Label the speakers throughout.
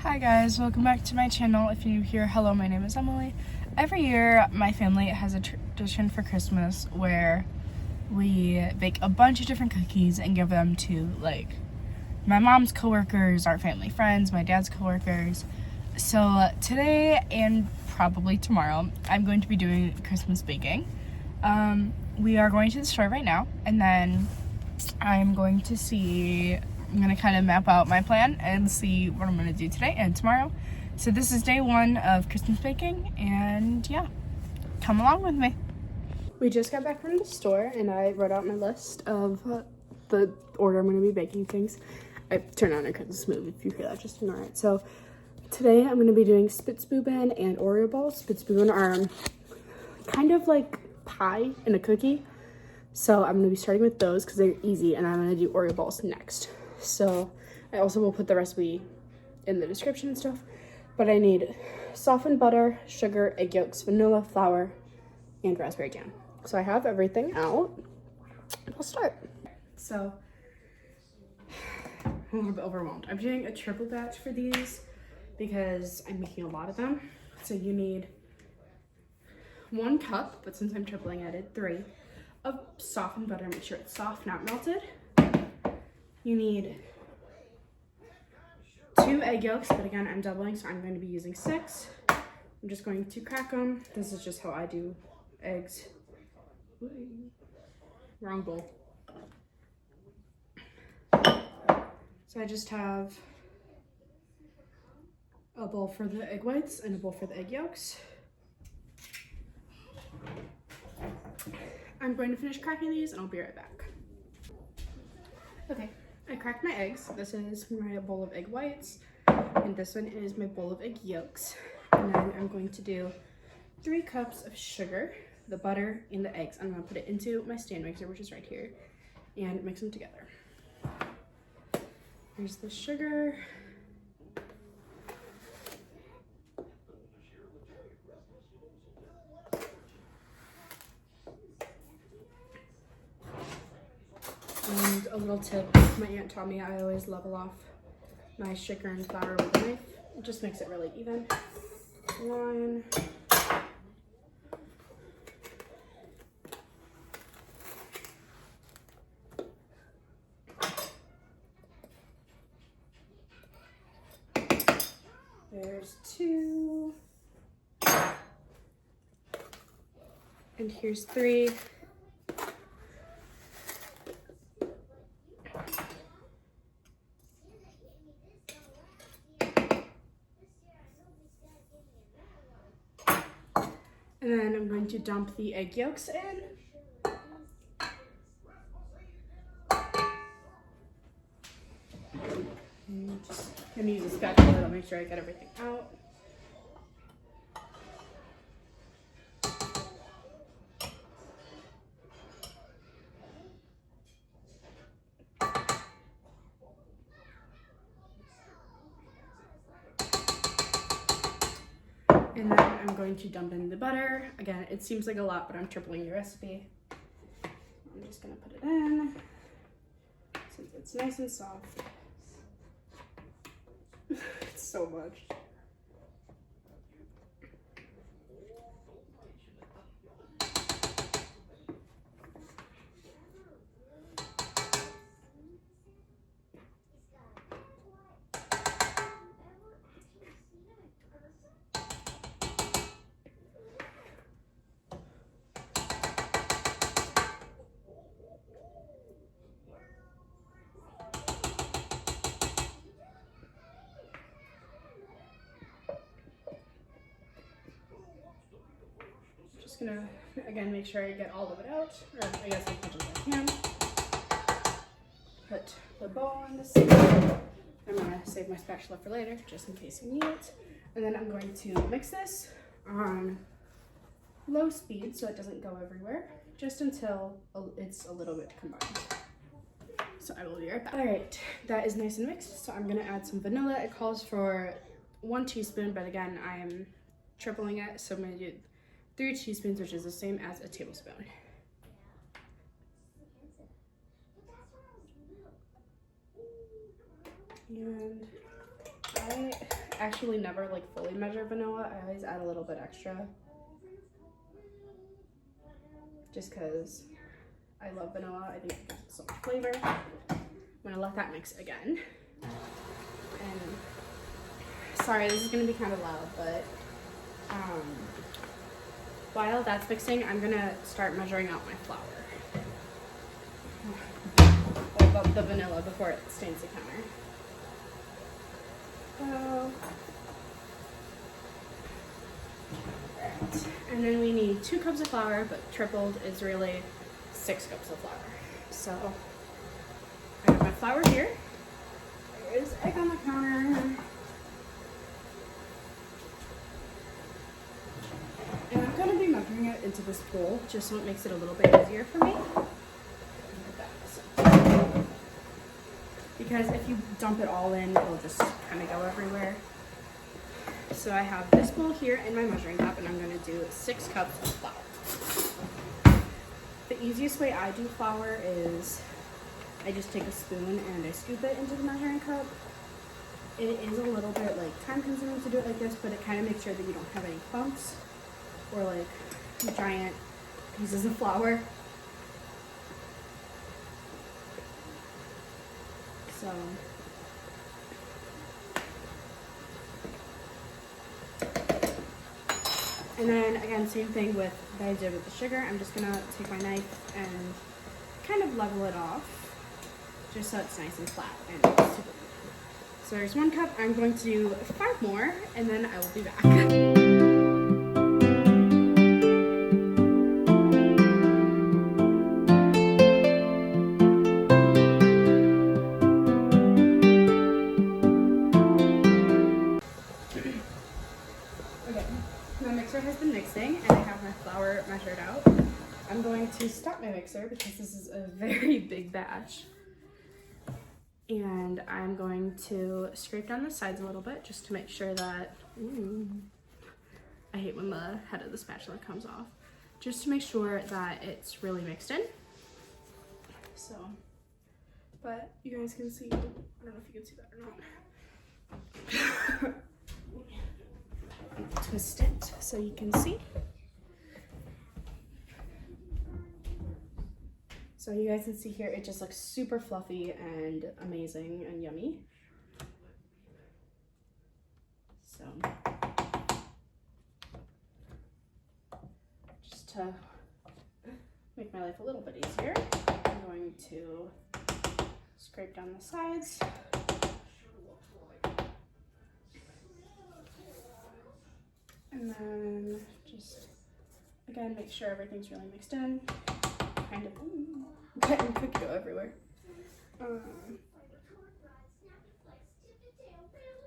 Speaker 1: Hi guys, welcome back to my channel. If you're new here, hello, my name is Emily. Every year, my family has a tradition for Christmas where we bake a bunch of different cookies and give them to, like, my mom's coworkers, our family friends, my dad's coworkers. So today and probably tomorrow, I'm going to be doing Christmas baking. We are going to the store right now, and then I'm going to kind of map out my plan and see what I'm going to do today and tomorrow. So this is day one of Christmas baking, and yeah, come along with me. We just got back from the store, and I wrote out my list of the order I'm going to be baking things. I turned on a Christmas movie. If you hear that, just ignore it. So today I'm going to be doing SPITZBEUBEN and Oreo balls. SPITZBEUBEN are kind of like pie in a cookie. So I'm going to be starting with those because they're easy, and I'm going to do Oreo balls next. So I also will put the recipe in the description and stuff. But I need softened butter, sugar, egg yolks, vanilla, flour, and raspberry jam. So I have everything out. I'll start. So I'm a little bit overwhelmed. I'm doing a triple batch for these because I'm making a lot of them. So you need 1 cup, but since I'm tripling, I did 3, of softened butter. Make sure it's soft, not melted. You need 2 egg yolks, but again, I'm doubling, so I'm going to be using 6. I'm just going to crack them. This is just how I do eggs. Wrong bowl. So I just have a bowl for the egg whites and a bowl for the egg yolks. I'm going to finish cracking these and I'll be right back. Okay, I cracked my eggs. This is my bowl of egg whites, and this one is my bowl of egg yolks. And then I'm going to do 3 cups of sugar, the butter, and the eggs. I'm going to put it into my stand mixer, which is right here, and mix them together. Here's the sugar. And a little tip, my aunt taught me I always level off my sugar and flour with a knife. It just makes it really even. 1. There's 2. And here's 3. And then I'm going to dump the egg yolks in. And just gonna use a spatula to make sure I get everything out. And then I'm going to dump in the butter. Again, it seems like a lot, but I'm tripling the recipe. I'm just gonna put it in since it's nice and soft. It's so much. Just gonna, again, make sure I get all of it out, or I guess as much as I can. Put the bowl on the side. I'm gonna save my spatula for later, just in case you need it. And then I'm going to mix this on low speed so it doesn't go everywhere, just until it's a little bit combined. So I will be right back. All right, that is nice and mixed. So I'm gonna add some vanilla. It calls for 1 teaspoon, but again, I am tripling it, so I'm gonna do 3 teaspoons, which is the same as a tablespoon. And I actually never like fully measure vanilla. I always add a little bit extra. Just because I love vanilla. I think it gives so much flavor. I'm gonna let that mix again. And sorry, this is gonna be kind of loud, but while that's mixing, I'm gonna start measuring out my flour. The vanilla before it stains the counter. Right. And then we need 2 cups of flour, but tripled is really 6 cups of flour. So I got my flour here. There's egg on the counter. And I'm gonna be measuring it into this bowl just so it makes it a little bit easier for me. Because if you dump it all in, it'll just kind of go everywhere. So I have this bowl here in my measuring cup, and I'm going to do 6 cups of flour. The easiest way I do flour is I just take a spoon and I scoop it into the measuring cup. It is a little bit like time consuming to do it like this, but it kind of makes sure that you don't have any clumps or like giant pieces of flour. So and then again, same thing with that I did with the sugar. I'm just gonna take my knife and kind of level it off just so it's nice and flat and super. So there's 1 cup. I'm going to do 5 more and then I will be back. Measured out. I'm going to stop my mixer because this is a very big batch, and I'm going to scrape down the sides a little bit just to make sure that I hate when the head of the spatula comes off, just to make sure that it's really mixed in. So, but you guys can see, I don't know if you can see that or not. Twist it so you can see. So you guys can see here, it just looks super fluffy and amazing and yummy. So, just to make my life a little bit easier, I'm going to scrape down the sides. And then just, again, make sure everything's really mixed in. Kind of getting cookie dough everywhere.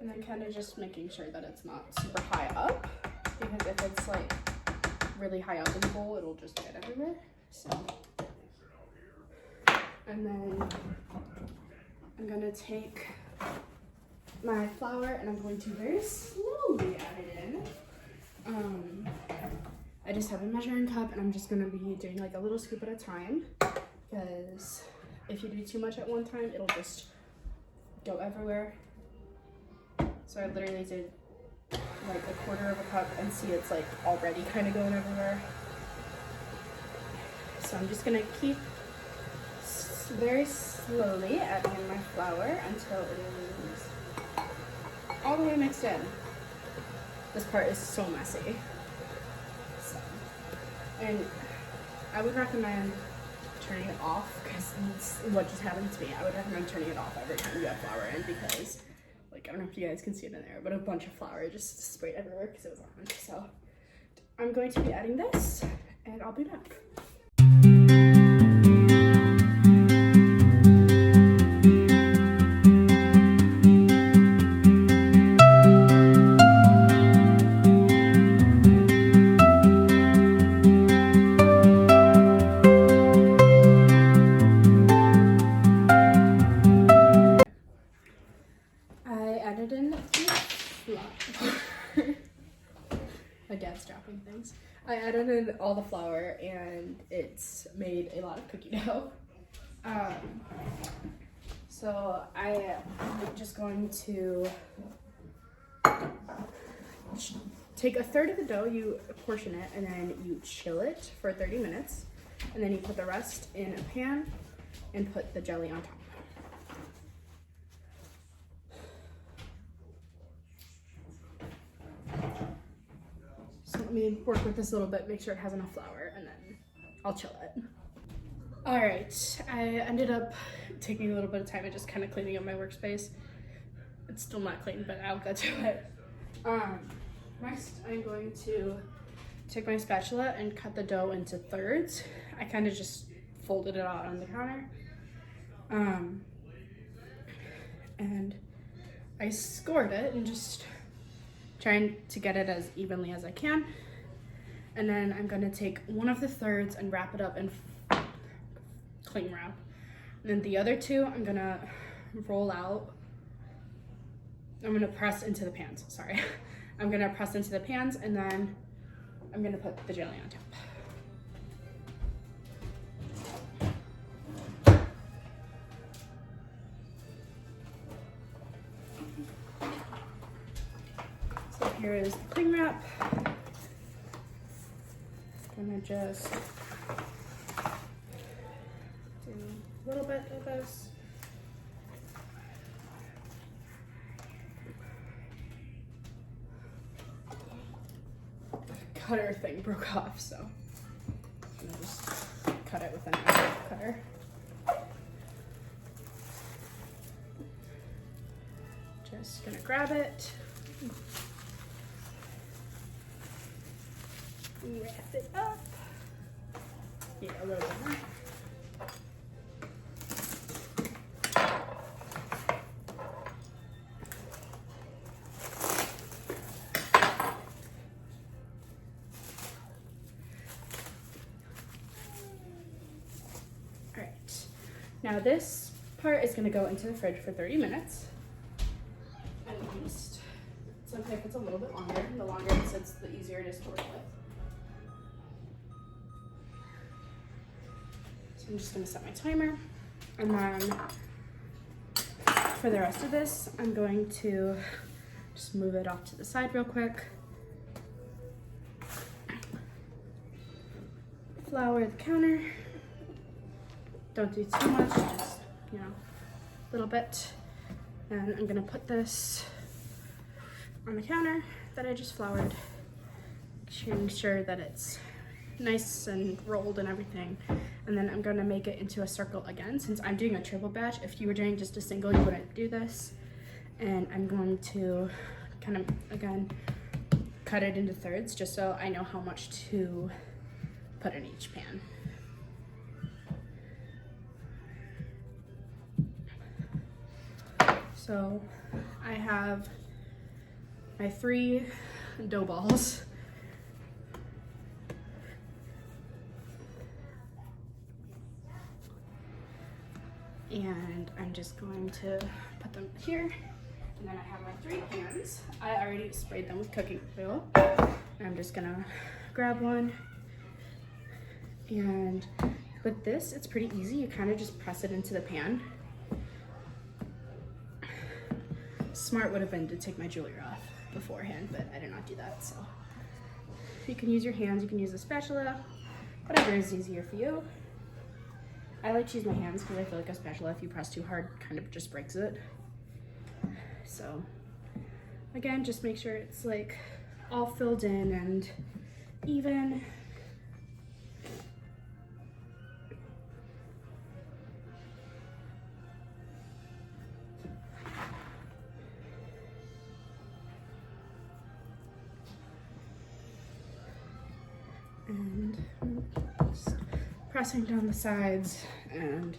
Speaker 1: And then kind of just making sure that it's not super high up, because if it's like really high up in the bowl, it'll just get everywhere. So, and then I'm gonna take my flour and I'm going to very slowly add it in. I just have a measuring cup and I'm just gonna be doing like a little scoop at a time, because if you do too much at one time, it'll just go everywhere. So I literally did like 1/4 of a cup and see it's like already kind of going everywhere. So I'm just gonna keep very slowly adding in my flour until it is all the way mixed in. This part is so messy. And I would recommend turning it off, because what just happened to me. I would recommend turning it off every time you have flour in, because like, I don't know if you guys can see it in there, but a bunch of flour just sprayed everywhere because it was on. So I'm going to be adding this and I'll be back. My dad's dropping things. I added in all the flour and it's made a lot of cookie dough. So I'm just going to take a third of the dough, you portion it, and then you chill it for 30 minutes. And then you put the rest in a pan and put the jelly on top. So let me work with this a little bit, make sure it has enough flour, and then I'll chill it. All right, I ended up taking a little bit of time and just kind of cleaning up my workspace. It's still not clean, but I'll get to it. Next, I'm going to take my spatula and cut the dough into thirds. I kind of just folded it out on the counter. And I scored it and just trying to get it as evenly as I can. And then I'm gonna take one of the thirds and wrap it up in cling wrap. And then the other two, I'm gonna roll out. I'm gonna press into the pans, sorry. I'm gonna press into the pans and then I'm gonna put the jelly on top. So here is the cling wrap. Gonna just do a little bit of this. Cutter thing broke off, so I'm gonna just cut it with an cutter. Just gonna grab it, wrap it up. Yeah, a little bit more. Now this part is gonna go into the fridge for 30 minutes. At least. It's okay if it's a little bit longer. The longer it sits, the easier it is to work with. So I'm just gonna set my timer. And then for the rest of this, I'm going to just move it off to the side real quick. Flour the counter. Don't do too much, just, you know, a little bit. And I'm gonna put this on the counter that I just floured, making sure that it's nice and rolled and everything. And then I'm gonna make it into a circle again. Since I'm doing a triple batch, if you were doing just a single, you wouldn't do this. And I'm going to kind of, again, cut it into thirds just so I know how much to put in each pan. So I have my 3 dough balls. And I'm just going to put them here. And then I have my 3 pans. I already sprayed them with cooking oil. I'm just gonna grab one. And with this, it's pretty easy. You kind of just press it into the pan. Smart would have been to take my jewelry off beforehand, but I did not do that, so. You can use your hands, you can use a spatula, whatever is easier for you. I like to use my hands because I feel like a spatula, if you press too hard, kind of just breaks it. So, again, just make sure it's like all filled in and even. And just pressing down the sides and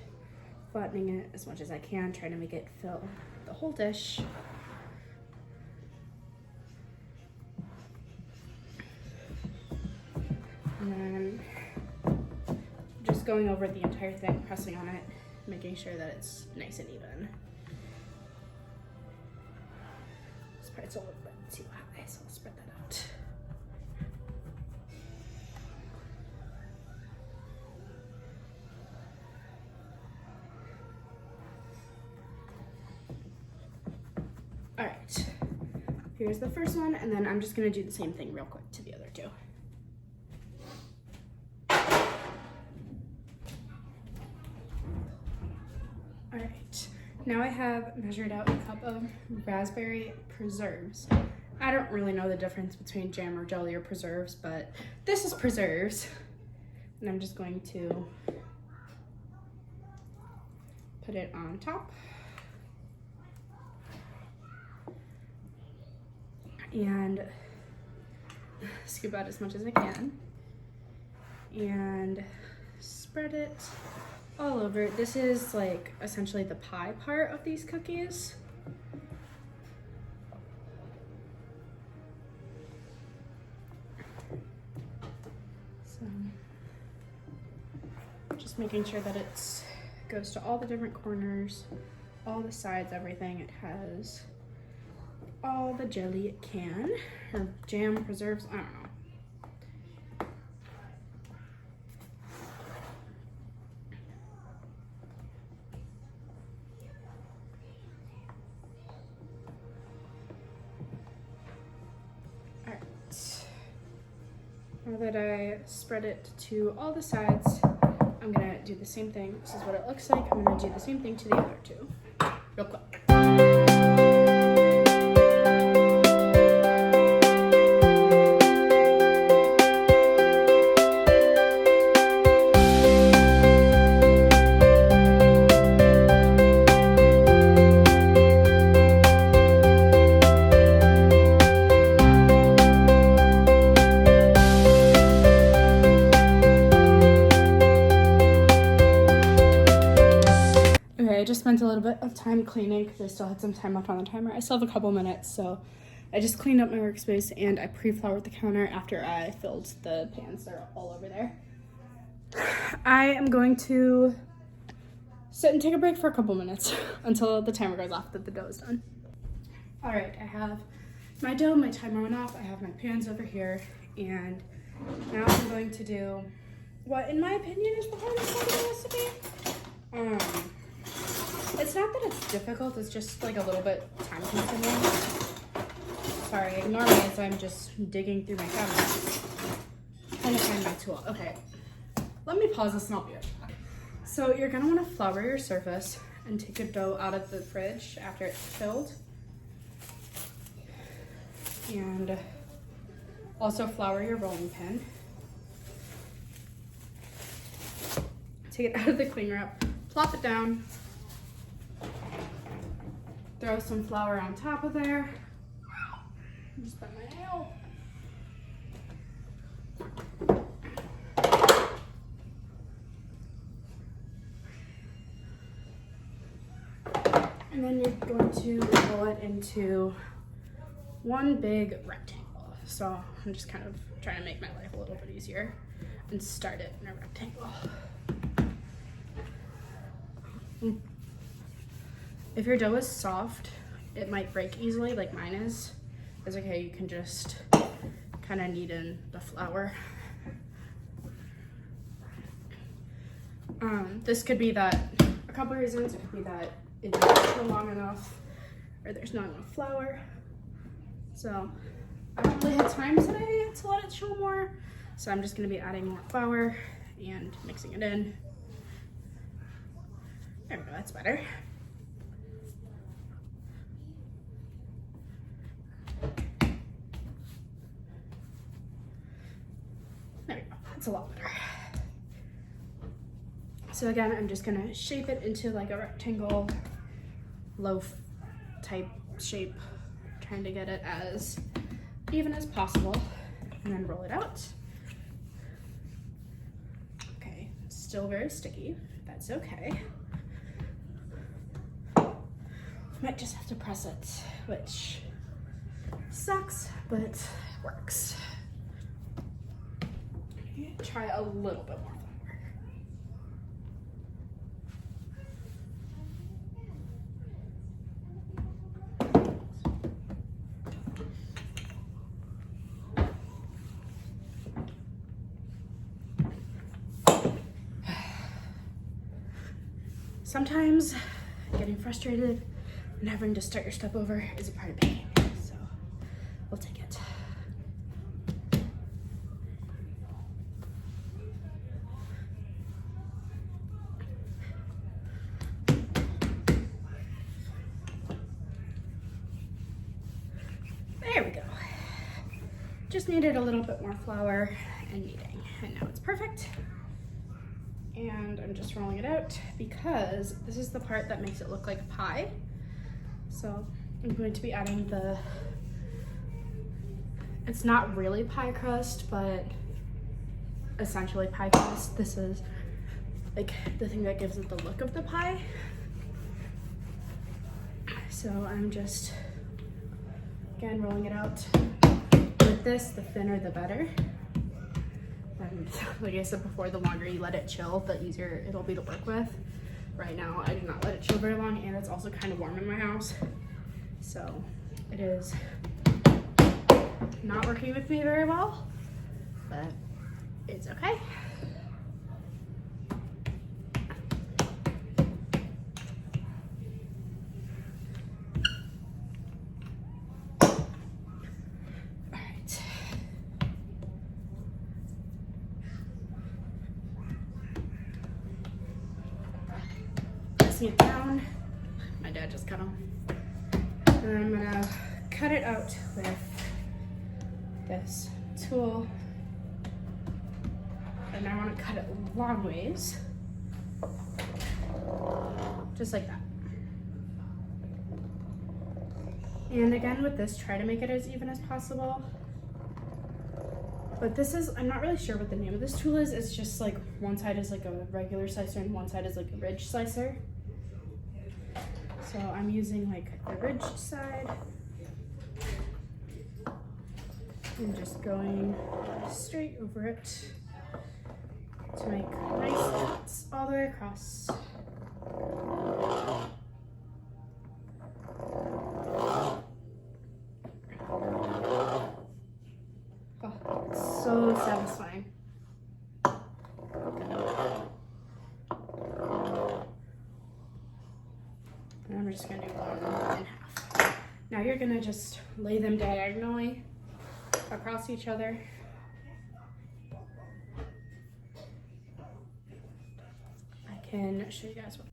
Speaker 1: flattening it as much as I can, trying to make it fill the whole dish. And then just going over the entire thing, pressing on it, making sure that it's nice and even. This part's a little bit too high, so I'll spread that out. All right, Here's the first one, and then I'm just gonna do the same thing real quick to the other two. All right, now I have measured out a cup of raspberry preserves. I don't really know the difference between jam or jelly or preserves, but this is preserves. And I'm just going to put it on top. And scoop out as much as I can. And spread it all over. This is like essentially the pie part of these cookies. So just making sure that it goes to all the different corners, all the sides, everything. It has all the jelly it can, or jam, preserves, I don't know. Now that I spread it to all the sides, I'm gonna do the same thing. This is what it looks like. I'm gonna do the same thing to the other two, real quick. I just spent a little bit of time cleaning because I still had some time left on the timer. I still have a couple minutes, so I just cleaned up my workspace and I pre-floured the counter after I filled the pans. They're all over there. I am going to sit and take a break for a couple minutes until the timer goes off that the dough is done. All right, I have my dough, my timer went off. I have my pans over here, and now I'm going to do what, in my opinion, is the hardest part of the recipe. It's not that it's difficult, it's just like a little bit time consuming. Sorry, ignore me as I'm just digging through my cabinet, trying to find my tool. Okay, let me pause this and I'll be right back. So you're gonna wanna flour your surface and take your dough out of the fridge after it's filled. And also flour your rolling pin. Take it out of the cling wrap, plop it down. Throw some flour on top of there. Just bite my nail. And then you're going to roll it into one big rectangle. So I'm just kind of trying to make my life a little bit easier and start it in a rectangle. If your dough is soft, it might break easily, like mine is. It's okay, you can just kind of knead in the flour. This could be that, a couple of reasons. It could be that it doesn't go long enough, or there's not enough flour. So I don't really have time today to let it show more, so I'm just gonna be adding more flour and mixing it in. There we go, that's better. There we go, that's a lot better. So again, I'm just gonna shape it into like a rectangle loaf type shape, trying to get it as even as possible, and then roll it out. Okay, still very sticky, that's okay. Might just have to press it, which sucks, but works. Try a little bit more flour. Sometimes getting frustrated and having to start your stuff over is a part of baking, so we'll take it. There we go. Just needed a little bit more flour and kneading, and now it's perfect. And I'm just rolling it out because this is the part that makes it look like pie. So I'm going to be adding it's not really pie crust, but essentially pie crust. This is like the thing that gives it the look of the pie. So I'm just, again, rolling it out. With this, the thinner the better. And like I said before, the longer you let it chill, the easier it'll be to work with. Right now, I did not let it chill very long, and it's also kind of warm in my house. So it is not working with me very well, but it's okay. It down. My dad just cut them. And I'm gonna cut it out with this tool. And I want to cut it long ways. Just like that. And again with this, try to make it as even as possible. But this is, I'm not really sure what the name of this tool is. It's just like one side is like a regular slicer and one side is like a ridge slicer. So I'm using like the ridged side and just going straight over it to make nice cuts all the way across. Oh, it's so satisfying. And I'm just gonna do one in half. Now you're gonna just lay them diagonally across each other. I can show you guys what.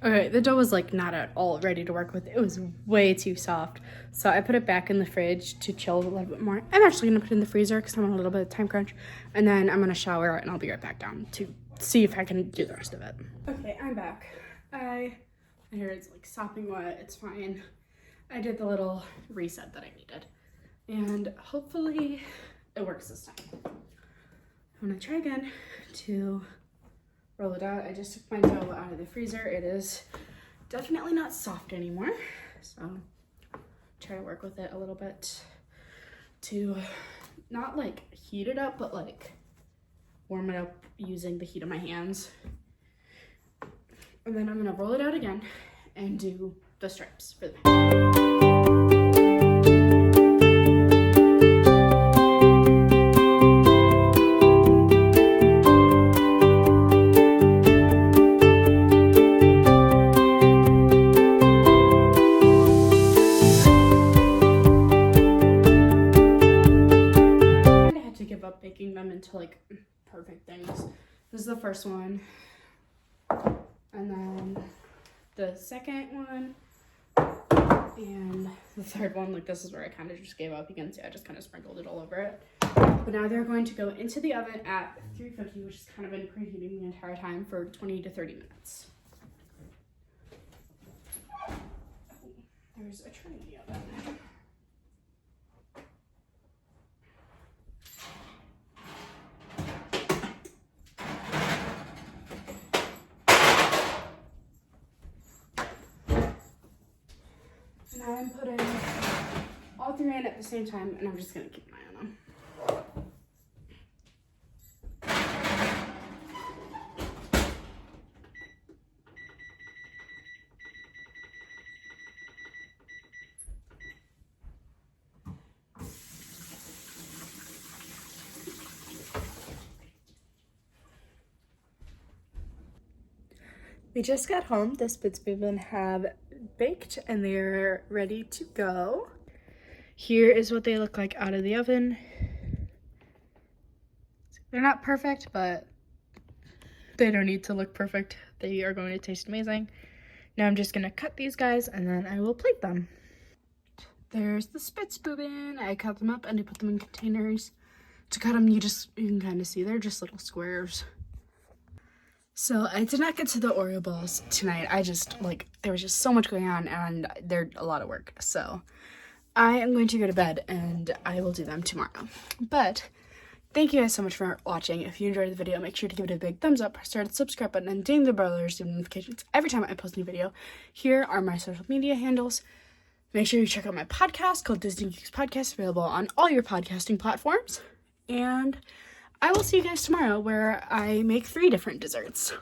Speaker 1: Okay, the dough was like not at all ready to work with. It was way too soft. So I put it back in the fridge to chill a little bit more. I'm actually gonna put it in the freezer because I'm on a little bit of time crunch. And then I'm gonna shower and I'll be right back down to see if I can do the rest of it. Okay, I'm back. I hear it's like sopping wet, it's fine. I did the little reset that I needed. And hopefully it works this time. I'm gonna try again to roll it out. I just took my dough out of the freezer. It is definitely not soft anymore. So try to work with it a little bit to not like heat it up, but like warm it up using the heat of my hands. And then I'm gonna roll it out again and do the stripes for the back. Baking them into like perfect things. This is the first one, and then the second one, and the third one. Like this is where I kind of just gave up. You can see I just kind of sprinkled it all over it. But now they're going to go into the oven at 350, which has kind of been preheating the entire time for 20 to 30 minutes. There's a tray in the oven. I'm putting all three in at the same time, and I'm just gonna keep an eye on them. We just got home. The SPITZBEUBEN have baked and they're ready to go. Here is what they look like out of the oven. They're not perfect, but they don't need to look perfect. They are going to taste amazing. Now I'm just gonna cut these guys and then I will plate them. There's the SPITZBEUBEN. I cut them up and I put them in containers. To cut them, you can kind of see they're just little squares. So I did not get to the Oreo balls tonight. There was just so much going on and they're a lot of work. So I am going to go to bed and I will do them tomorrow. But thank you guys so much for watching. If you enjoyed the video, make sure to give it a big thumbs up, press the subscribe button, and ding the bell to receive notifications every time I post a new video. Here are my social media handles. Make sure you check out my podcast called Disney Geeks Podcast, available on all your podcasting platforms. And I will see you guys tomorrow where I make 3 different desserts.